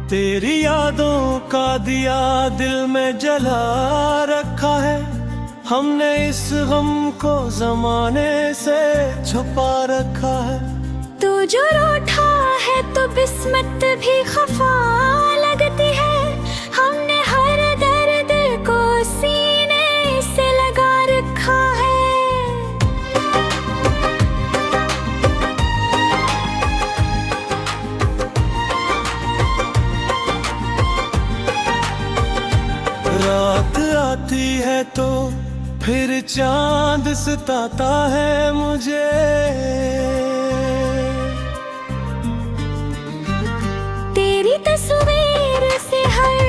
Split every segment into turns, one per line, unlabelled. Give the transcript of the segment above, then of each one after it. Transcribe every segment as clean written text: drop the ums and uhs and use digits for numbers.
तेरी यादों का दिया दिल में जला रखा है, हमने इस गम को जमाने से छुपा रखा है।
तू जो रूठा है तो बिस्मत भी खफा लगती है, हमने हर दर्द को सीने से लगा रखा है।
रात आती है तो फिर चांद सताता है मुझे,
तेरी तस्वीर से हर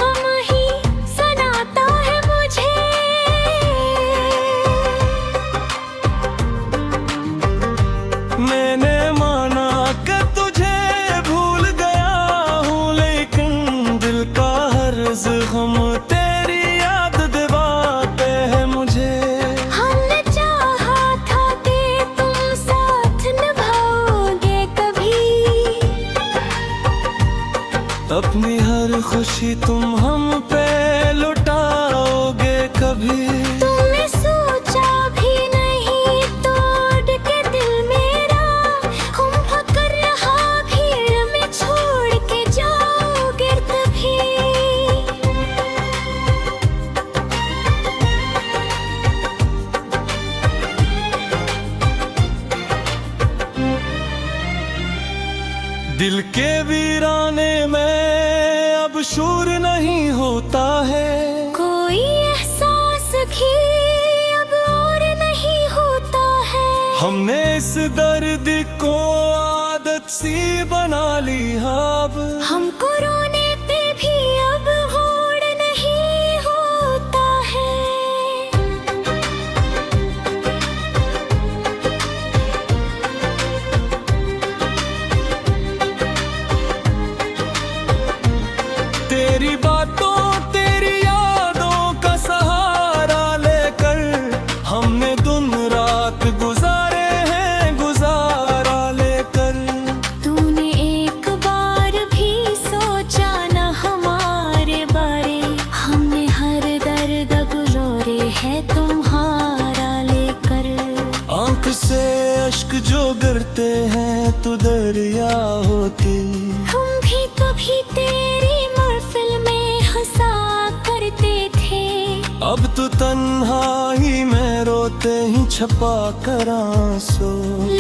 गम ही सनाता है मुझे।
मैंने माना कि तुझे भूल गया हूँ, लेकिन दिल का हर ज़ख्म तेरी याद दिवाते है मुझे।
हमने चाहा था कि तुम साथ निभाओगे कभी,
अपनी हर खुशी तुम हम पे लुटाओगे कभी।
तुमने सोचा भी नहीं तोड़ के दिल मेरा, घूम कर रहा भीड़ में छोड़ के जाओगे तभी।
दिल के वीराने में अब शूर नहीं होता है,
कोई एहसास भी अब और नहीं होता है।
हमने इस दर्द को आदत सी बना ली अब।
हमको रोने पे भी अब होड़ नहीं होता है।
तेरी बातों तेरी यादों का सहारा लेकर हमने दिन रात गुजारे हैं गुजारा लेकर।
तूने एक बार भी सोचा न हमारे बारे, हमने हर दर्द गुजारे है तुम्हारा लेकर।
आंख से अश्क जो गिरते हैं तो दरिया होती,
हम भी कभी तेरी महफिल में हंसा करते थे।
अब तो तन्हाई में रोते ही छपा कर आंसू।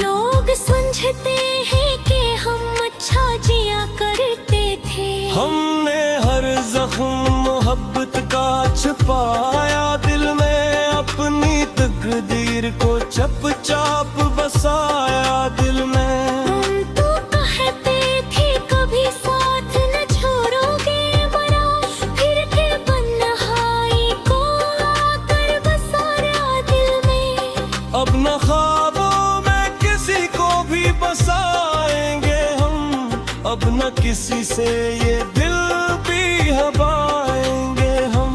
लोग समझते हैं कि हम अच्छा जिया करते थे।
हमने हर जख्म मोहब्बत का छुपाया दिल में, अपनी तकदीर को चुपचाप बसाया दिल में।
तुम तो कहते थे कभी साथ न छोड़ोगे मरा, फिर के बन्हाई को आकर बसाया दिल में।
अब न ख्वाबों में किसी को भी बसाएंगे हम, अब न किसी से ये दिल भी हवाएंगे हम।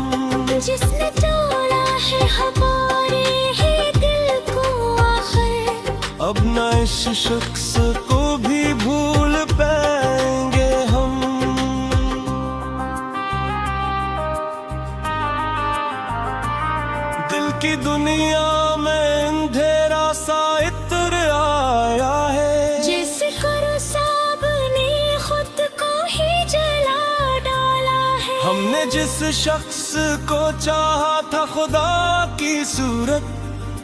जिसने तोड़ा है हमारे ही दिल को आखिर,
अब न इस शख्स को भी भूल पाएंगे हम। दिल की दुनिया में अंधेरा सा इत्र आया है,
जैसे करो साब ने खुद को ही जला डाला है।
हमने जिस शख्स को चाहा था खुदा की सूरत,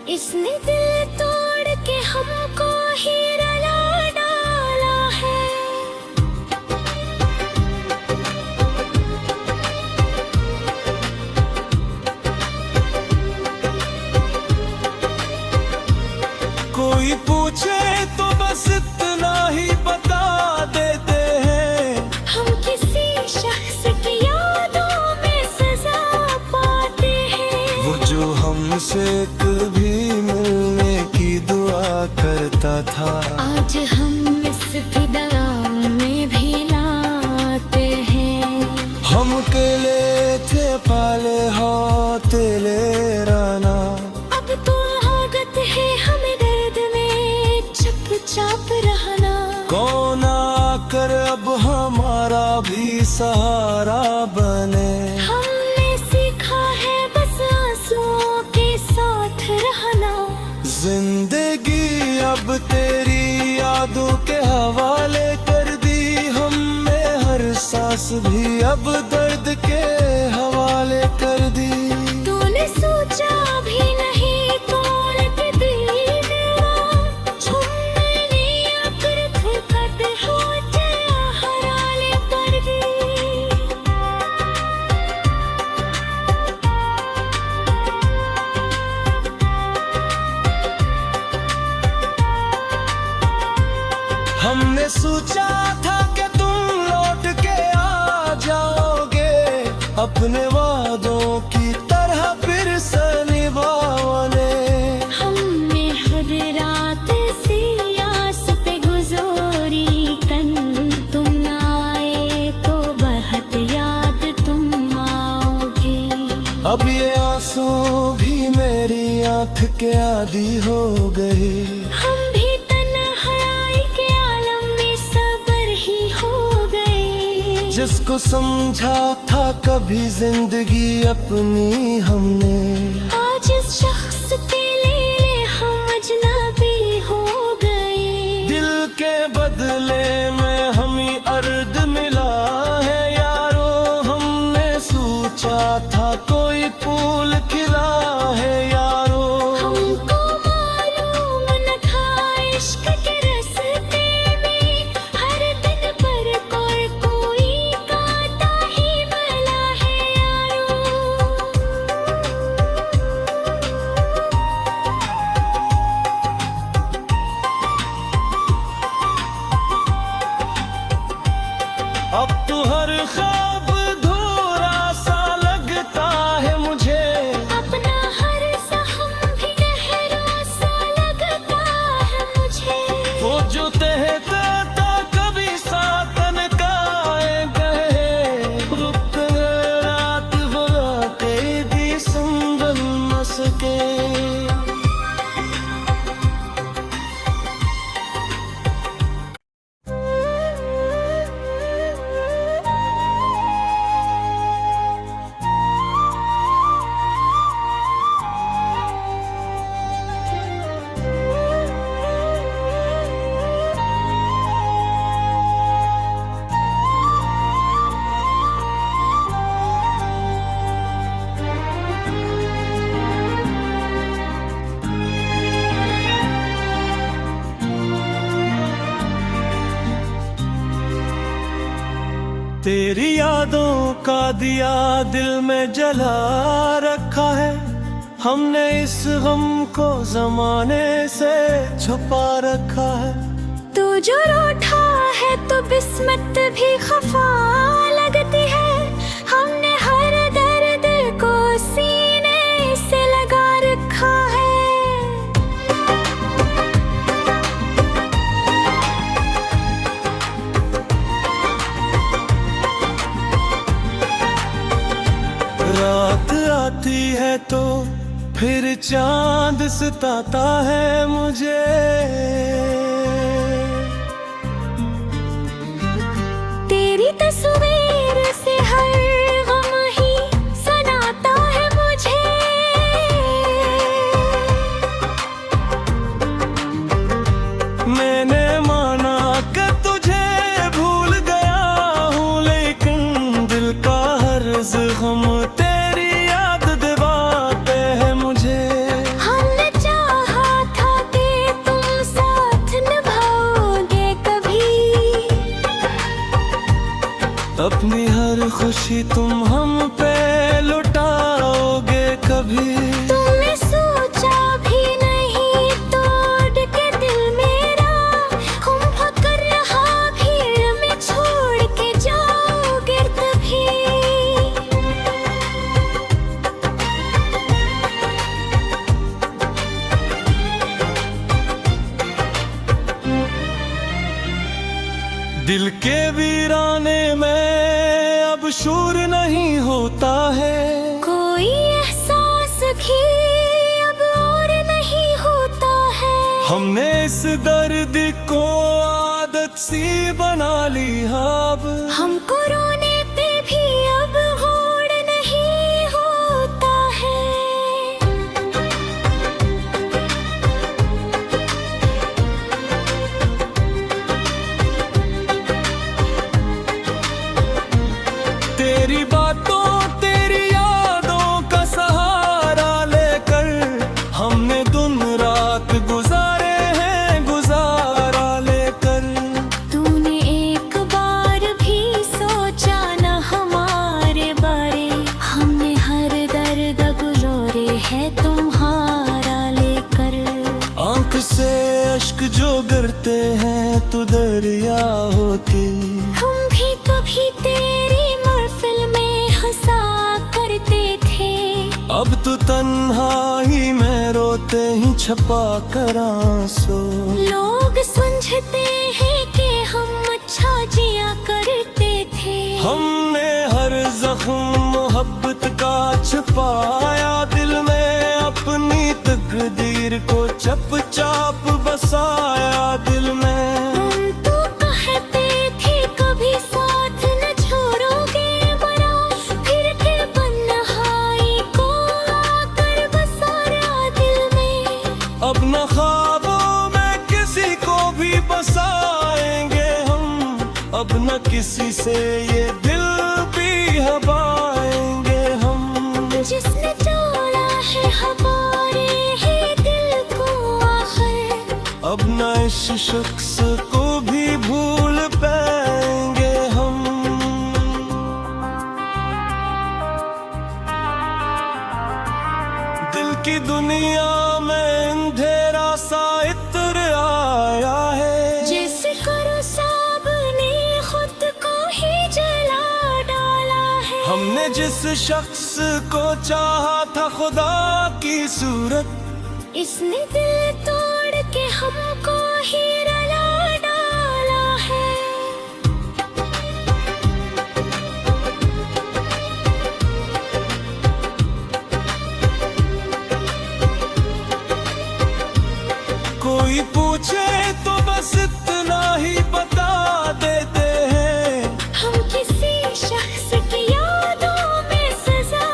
इसने दिल तोड़ के हमको ही रुला डाला है।
कोई पूछे तो बस इतना ही बता देते हैं,
हम किसी शख्स की यादों में सजा पाते हैं।
वो जो हमसे कभी मिलने की दुआ करता था,
आज हम इस फिदा में भी लाते हैं।
हम अकेले थे पाले होते ले राना,
अब तो आगत है हमें दर्द में चुपचाप रहना।
कौन आकर अब हमारा भी सहारा बने।
हमने सीखा है बस आंसुओं के साथ रहना।
जिंदगी अब तेरी यादों के हवाले कर दी हमने, हर सांस भी अब दर्द के हवाले कर दी।
तूने सोचा भी नहीं कौन के दिल मेरा, छुपने अकरत कद हो जाया हराले कर दी।
हमने सोचा था कि तुम लौट के आ जाओगे, अपने वादों की तरह फिर से निभाने।
हमने हर रात सी आस पे गुजरी कन, तुम ना आए तो बहुत याद तुम आओगे।
अब ये आंसू भी मेरी आंख के आदी हो गए।
हम भी तन्हाई के आलम में सबर ही हो गए।
जिसको समझा था कभी जिंदगी अपनी हमने,
आज इस शख्स के लिए हम अजनबी हो गए।
दिल के बदले में हमें अर्द मिला है यारो, हमने सोचा था कोई फूल खिला है यारो।
हमको मालूम न था इश्क के रास्ते में हर दिन पर कोई कांटा ही मिला है यारो।
अब तो हर ख्वाब धूरा सा लगता है मुझे,
अपना हर सहम भी गहरा सा लगता है मुझे।
वो जो कहता था कभी सातन का गए, रुक रात वो रातें भी संभल न सके। तेरी यादों का दिया दिल में जला रखा है, हमने इस गम को जमाने से छुपा रखा है।
तू जो रूठा है तो बिस्मत भी खफा लगती है। हमने हर दर्द को सीने से लगा रखा है।
रात आती है तो फिर चांद सताता है मुझे।
तेरी तस्वीर से हर गम ही सनाता है मुझे।
मैंने माना कि तुझे भूल गया हूँ, लेकिन दिल का हर ज़ख्म तेरी याद दिवाते हैं मुझे।
हमने चाहा था कि तुम साथ निभाओगे कभी,
अपनी हर खुशी तुम हम पे लुटाओगे कभी।
तुमने सोचा भी नहीं तोड़ के दिल मेरा, हम फकर रहा भीड़ में छोड़ के जाओगे तभी।
दिल के वीराने में अब शूर नहीं होता है,
कोई एहसास भी अब और नहीं होता है।
हमने इस दर्द को आदत टैक्सी बना ली अब।
हमको रोने पे भी अब होड़ नहीं होता है।
तेरी बातों तेरी यादों का सहारा लेकर हमने दिन रात गुजारे हैं, गुजारा लेकर।
तूने एक बार भी सोचा न हमारे बारे, हमने हर दर्द गुजरे है तुम्हारा लेकर।
आंख से अश्क जो गिरते हैं तो दरिया होती।
हम भी कभी तेरी महफिल में हंसा करते थे।
अब तो तन्हाई में रोते ही छपा कर आंसू।
लोग समझते हैं कि हम अच्छा जिया करते थे।
हमने हर जख्म मोहब्बत का छुपाया दिल में, अपनी तकदीर को चुपचाप बसाया दिल में।
तुम तो कहते थे कभी साथ न छोड़ोगे मरा, फिर के बन्हाई को आकर बसाया दिल में।
अब न ख्वाबों में किसी को भी बसाएंगे हम, अब न किसी से ये दिल भी हवाएंगे हम।
जिसने तोड़ा है हमारे ही दिल को आखिर,
अब न इस शख्स को भी भूल पाएंगे हम। दिल की दुनिया में अंधेरा सा इत्र आया है।
जैसे करो साब ने खुद को ही जला डाला है।
हमने जिस शख्स को चाहा था खुदा की सूरत,
इसने दिल तोड़ के हमको ही रुला डाला है।
कोई पूछे तो बस इतना ही बता देते हैं,
हम किसी शख्स की यादों में सजा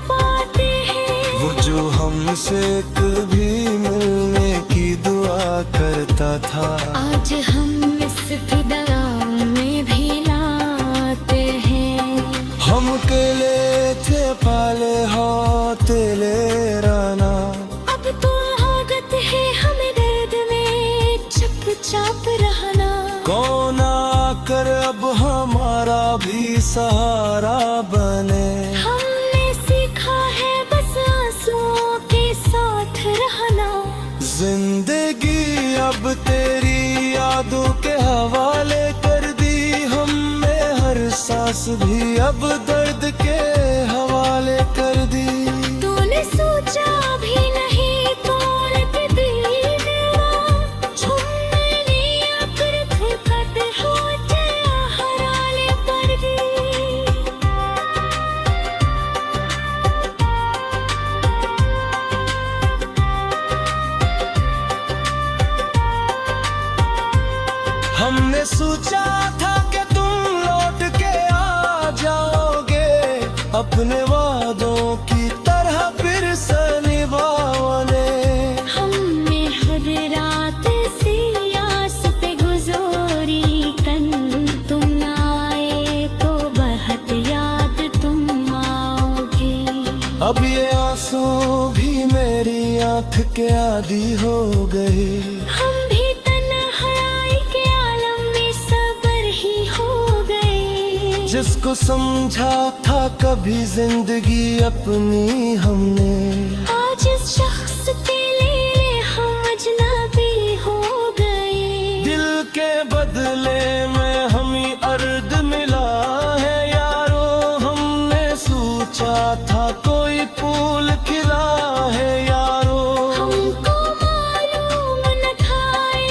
पाते हैं।
वो जो हमसे कभी मिलने की दुआ करता था,
आज हम इस फिदा में भी लाते हैं।
हम अकेले थे पाले होते ले राना।
अब तो आदत है हमें दर्द में चुपचाप रहना।
कौन आकर अब हमारा भी सहारा बने।
हमने सीखा है बस आंसुओं के साथ रहना।
जिंदगी अब तेरी यादों के हवाले कर दी हमने, हर सांस भी अब दर्द के हवाले कर दी।
तूने सोचा भी नहीं कौन दीवाना, झुमने आकर धुकत हो गया हराले पर दी।
हमने सोचा था कि तुम लौट के आ जाओगे, अपने वादों की तरह फिर से निभाने।
हमने हर रात सी आस पे गुजारी तन, तुम ना आए तो बहुत याद तुम आओगे।
अब ये आंसू भी मेरी आंख के आदी हो गए।
हम भी तन्हाई के आलम में सबर ही हो गए।
जिसको समझा था कभी जिंदगी अपनी हमने,
आज इस शख्स के लिए हम अजनबी हो गए।
दिल के बदले में हमें अर्द मिला है यारो। हमने सोचा था कोई फूल खिला है यारो।
हमको मालूम न था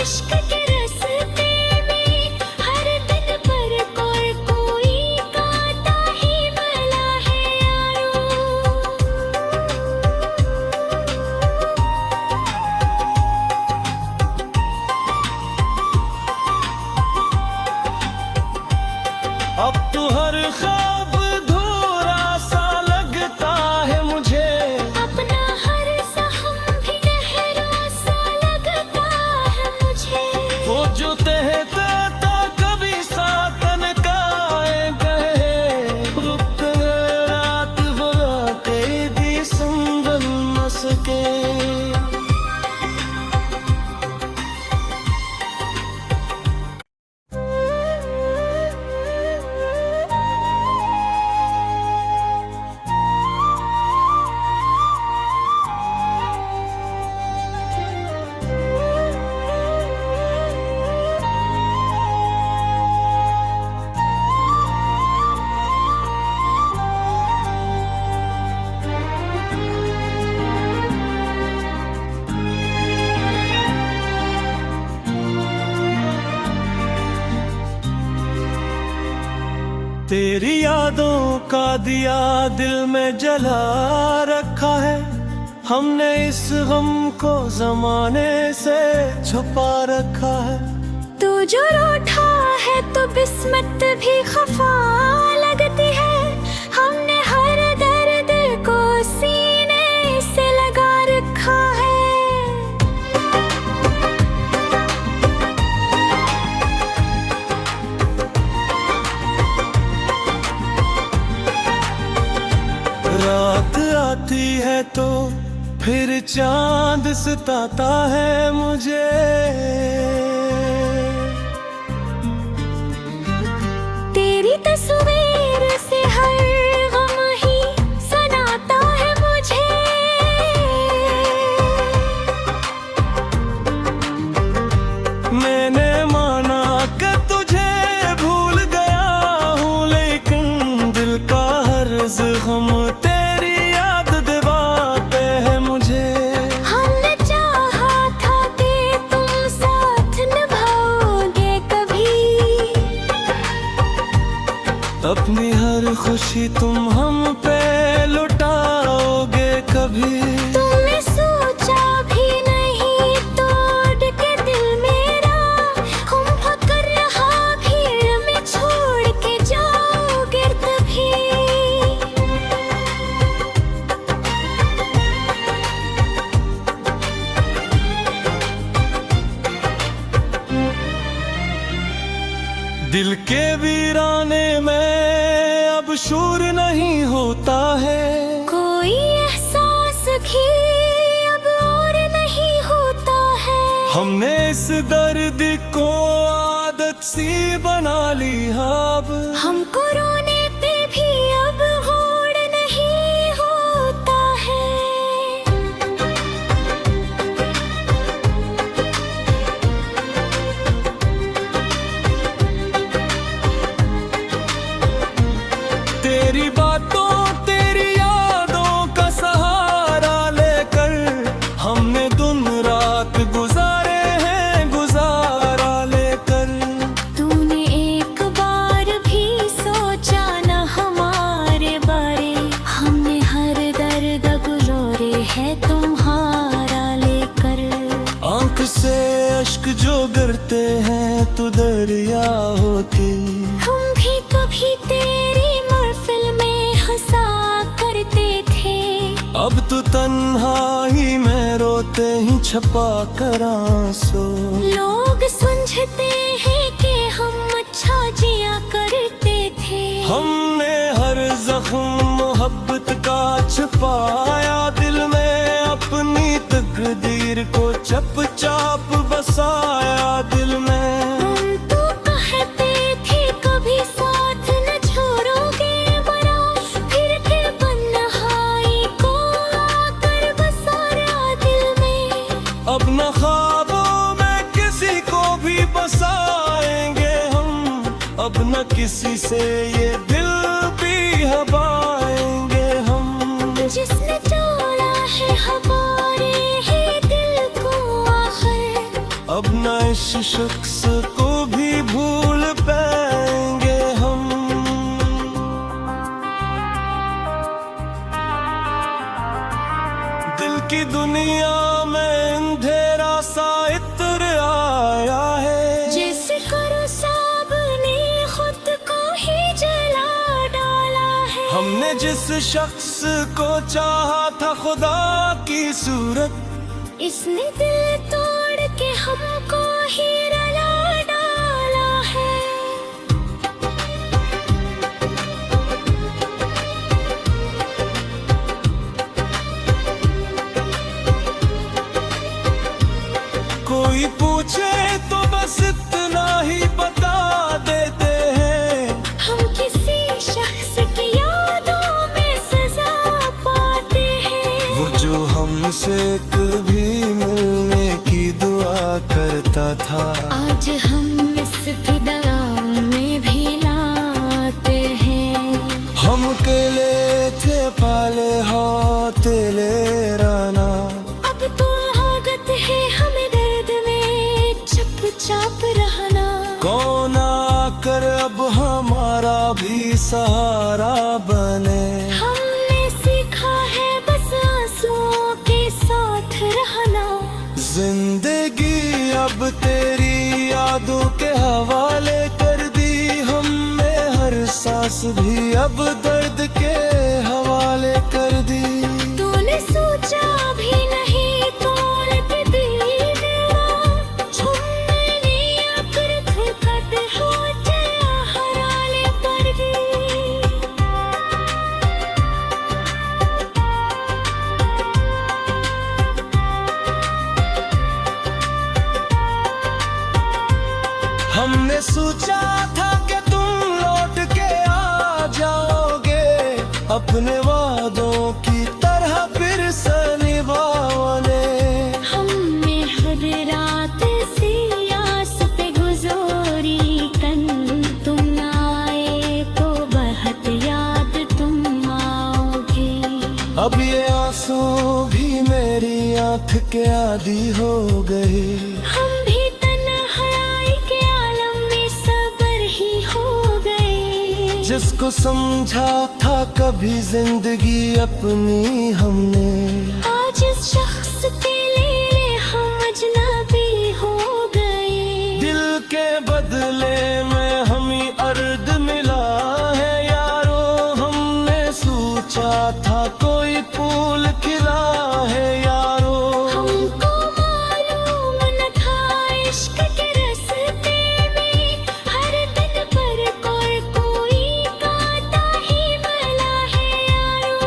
इश्क के रास्ते में हर दिन पर कोई कांटा ही मिला है यारो।
अब तो हर ख्वाब धूरा सा लगता है मुझे,
अपना हर सहम भी गहरा सा लगता है मुझे।
वो जो कहता था कभी सातन का कहे, रुत रात बुला तेरी संभल न सके। तेरी यादों का दिया दिल में जला रखा है, हमने इस गम को जमाने से छुपा रखा है।
तू जो रूठा है तो बिस्मत भी खफा लगती है, हमने हर दर्द को सीने से लगा रखा है।
रात आती है तो फिर चांद सताता है मुझे,
तेरी तस्वीर से हर गम ही सनाता है मुझे।
मैंने माना कि तुझे भूल गया हूँ, लेकिन दिल का हर ज़ख्म तेरी याद दिवाते है मुझे।
हमने चाहा था कि तुम साथ निभाओगे कभी,
अपनी हर खुशी तुम हम पे लुटाओगे कभी।
तुमने सोचा भी नहीं तोड़ के दिल मेरा, हम फकर रहा भीड़ में छोड़ के जाओगे तभी।
दिल के वीराने में अब शूर नहीं होता है,
कोई एहसास भी अब और नहीं होता है।
हमने इस दर्द को आदत सी बना ली अब,
हमको रोने पे भी अब होड़ नहीं होता है।
तेरी बातों तेरी यादों का सहारा लेकर हमने दिन रात गुजारे हैं गुजारा लेकर।
तूने एक बार भी सोचा न हमारे बारे, हमने हर दर्द गुजरे है तुम्हारा लेकर।
आंख से अश्क जो गिरते हैं तो दरिया होती,
हम भी कभी तेरी महफिल में हंसा करते थे।
अब तो तन्हाई में रोते ही छपा कर आंसू।
लोग समझते हैं कि हम अच्छा जिया करते थे।
हमने हर जख्म मोहब्बत का छुपाया दिल में, अपनी तकदीर को चुपचाप बसाया दिल में।
हम तो कहते थे कभी साथ न छोड़ोगे मरा, फिर के बन्हाई को आकर बसाया दिल में।
अब न ख्वाबों में किसी को भी बसाएंगे हम, अब न किसी से ये दिल भी हबाएंगे हम।
जिसने तोड़ा है हमारे ही दिल को आखिर,
अब न इस शख्स को भी भूल पाएंगे हम। दिल की दुनिया में अंधेरा सा इत्र आया है,
जैसे करो साब ने खुद को ही
जिस शख्स को चाहा था खुदा की सूरत,
इसने दिल तोड़ के हमको ही रुला डाला है।
कोई पूछे तो बस इतना ही बता देते हैं,
हम किसी शख्स की यादों में सजा पाते हैं।
वो जो हमसे कभी मिलने की दुआ करता था,
आज हम इस फिदा में भी लाते हैं।
हम अकेले थे पाले होते ले राना,
अब तो आदत है हमें दर्द में चुपचाप रहना।
कौन आकर अब हमारा भी सहारा बने।
हमने सीखा है बस आंसुओं के साथ रहना।
जिंदगी अब तेरी यादों के हवाले कर दी हमने, हर सांस भी अब दर्द के हवाले कर दी।
तूने सोचा भी नहीं तोड़ दी मेरा, झुमने आकर खुद हो जाया हराले पर दी।
हमने सोचा था कि तुम लौट के आ जाओगे, अपने वादों की तरह फिर से निभाओगे।
हमने हर रात सी आस पे गुजारी कन, तुम ना आए तो बहुत याद तुम आओगे।
अब ये आंसू भी मेरी आंख के आदी हो गए।
हम भी तन्हाई के आलम में सबर ही हो गए।
जिसको समझा था कभी जिंदगी अपनी हमने,
आज इस शख्स के लिए हम अजनबी हो गए।
दिल के बदले में हमें अर्द मिला है यारो, हमने सोचा था कोई फूल खिला है यारो।
हमको मालूम न था इश्क के रास्ते में हर दिन पर कोई कांटा ही मिला है यारो।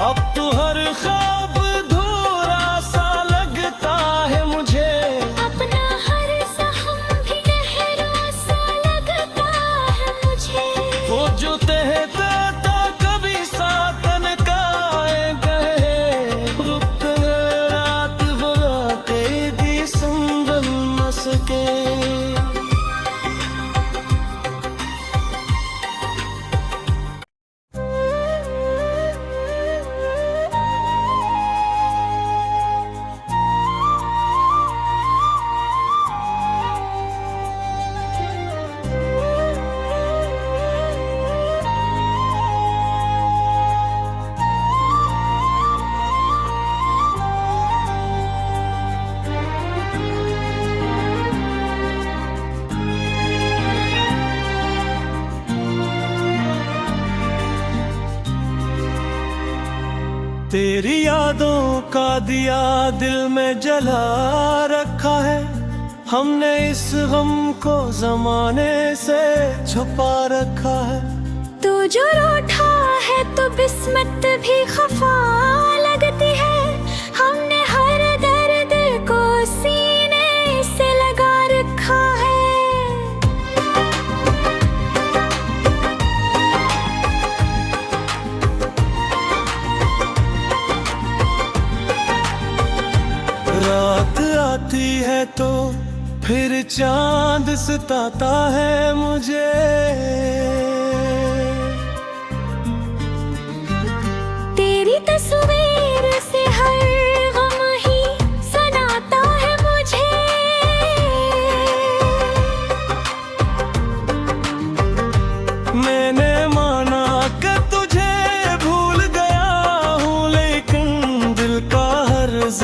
अब तो हर ख्वाब धूरा सा लगता है मुझे,
अपना हर सहम भी गहरा सा लगता है मुझे।
वो जो कहता था कभी सातन का गए, रुक रात वो तेरी संभल न सके। तेरी यादों का दिया दिल में जला रखा है, हमने इस गम को जमाने से छुपा रखा है।
तू जो रूठा है तो बिस्मत भी खफा लगती है। हमने हर दर्द को सीने से लगा रखा है।
रात आती है तो फिर चांद सताता है मुझे।
तेरी तस्वीर से हर गम ही सनाता है मुझे।
मैंने माना कि तुझे भूल गया हूँ, लेकिन दिल का हर्ज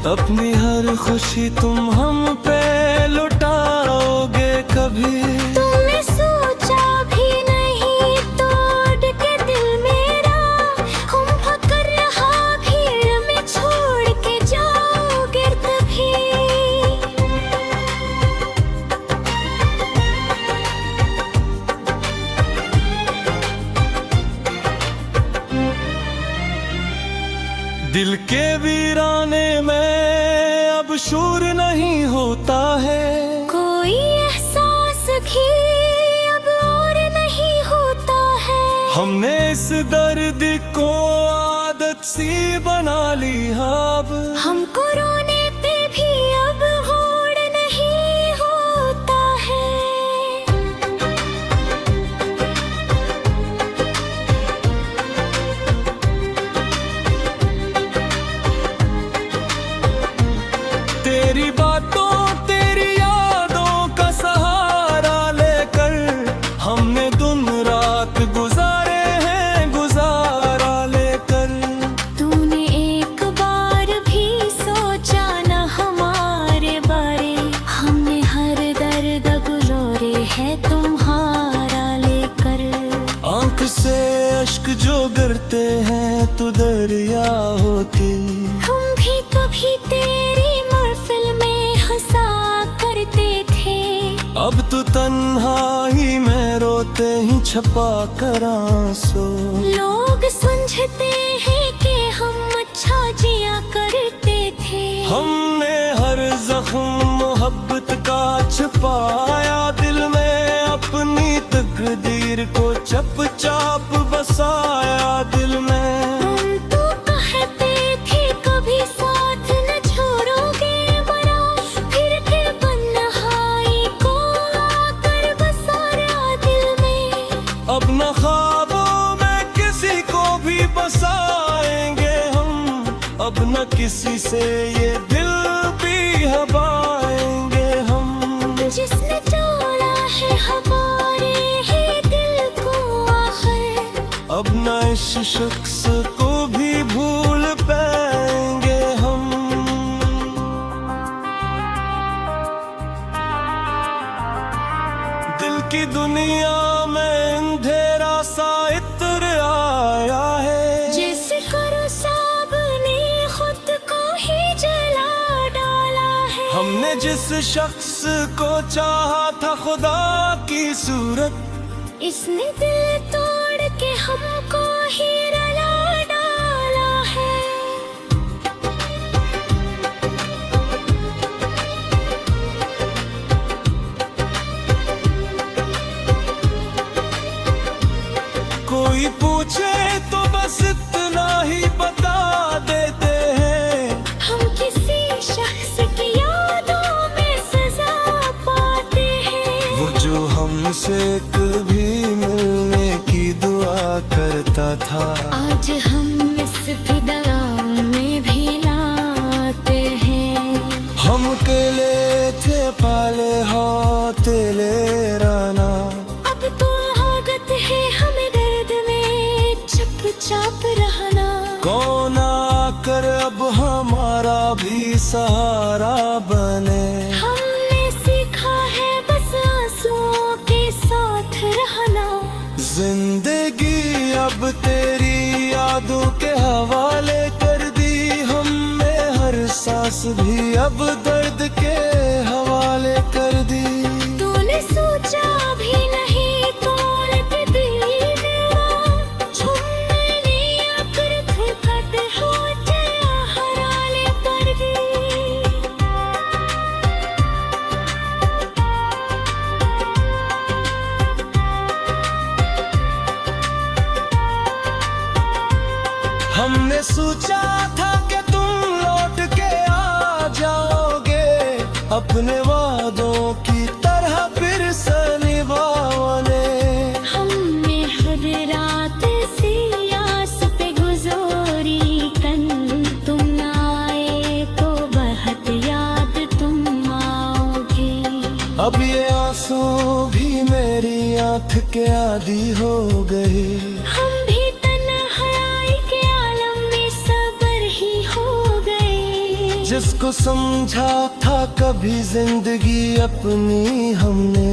अपनी हर खुशी तुम हम पे लुटाओगे कभी।
तुमने सोचा भी नहीं तोड़ के दिल मेरा, हम फकर रहा भीड़ में छोड़ के जाओगे तभी।
दिल के वीराने में अब शूर नहीं होता है,
कोई एहसास भी अब और नहीं होता है।
हमने इस दर्द को आदत सी बना ली अब।
हमको रोने पे भी अब होड़ नहीं होता है।
तेरी बातों तेरी यादों का सहारा लेकर हमने दिन रात गुजारे हैं गुजारा लेकर।
तूने एक बार भी सोचा न हमारे बारे, हमने हर दर्द गुज़ारे है तुम्हारा लेकर।
आंख से अश्क जो गिरते हैं तो दरिया होती,
हम भी कभी तेरी महफिल में हंसा करते थे।
अब तो तन्हाई में रोते ही छपा कर आंसू।
लोग समझते हैं कि हम अच्छा जिया करते थे।
हमने हर जख्म मोहब्बत का छुपाया दिल में, अपनी तकदीर को चुपचाप बसाया दिल में।
तुम तो कहते थे कभी साथ न छोड़ोगे मरा, फिर के बन्हाई को आकर बसाया दिल में।
अब न ख्वाबों में किसी को भी बसाएंगे हम, अब न किसी से ये दिल भी हवाएंगे हम।
जिसने तोड़ा है हमारे ही दिल को आखिर,
अब न इस शख्स को भी भूल पाएंगे हम। दिल की दुनिया में अंधेरा सा इत्र आया है,
जैसे करो साब ने खुद को ही जला डाला है।
हमने जिस शख्स को चाहा था खुदा की सूरत,
इसने दिल तोड़ के हमको ही रुला डाला है।
कोई पूछे तो बस इतना ही बता देते हैं,
हम किसी शख्स की यादों में सजा पाते हैं।
वो जो हमसे कभी मिलने की दुआ करता था,
आज हम इस फिदा में भी लाते हैं।
हम अकेले थे पाले होते ले राना,
अब तो आदत है हमें दर्द में चुपचाप रहना।
कौन आकर अब हमारा भी सहारा बने।
हमने सीखा है बस आंसुओं के साथ रहना।
जिंदगी अब तेरी यादों के हवाले कर दी हमने, हर सांस भी अब दर्द के हवाले कर दी।
तूने सोचा भी नहीं तोड़ के दिल मेरा, छुपने आकर खत हो जाया हराले पर भी।
हमने सोचा था कि तुम लौट के आ जाओगे, अपने वादों की तरह फिर से निभाने।
हमने हर रात सी आस पे गुजारी कन, तुम न आए तो बहुत याद तुम आओगे।
अब ये आंसू भी मेरी आंख के आदी हो गए।
हम भी तन्हाई के आलम में सबर ही हो गए।
जिसको समझा था कभी जिंदगी अपनी हमने,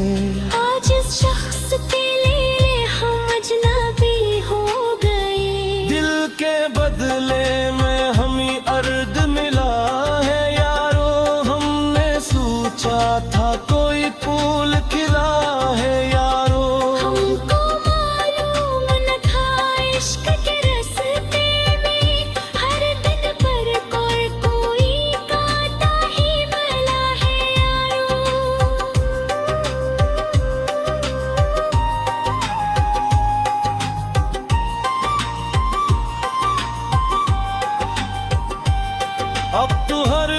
आज इस शख्स के लिए हम अजनबी हो गए।
दिल के बदले में हमें अर्द मिला है यारो, हमने सोचा था कोई फूल खिला है यारो।
हमको मालूम न था इश्क के रास्ते में हर दिन पर कोई कांटा ही मिला है यारो।
अब तो हर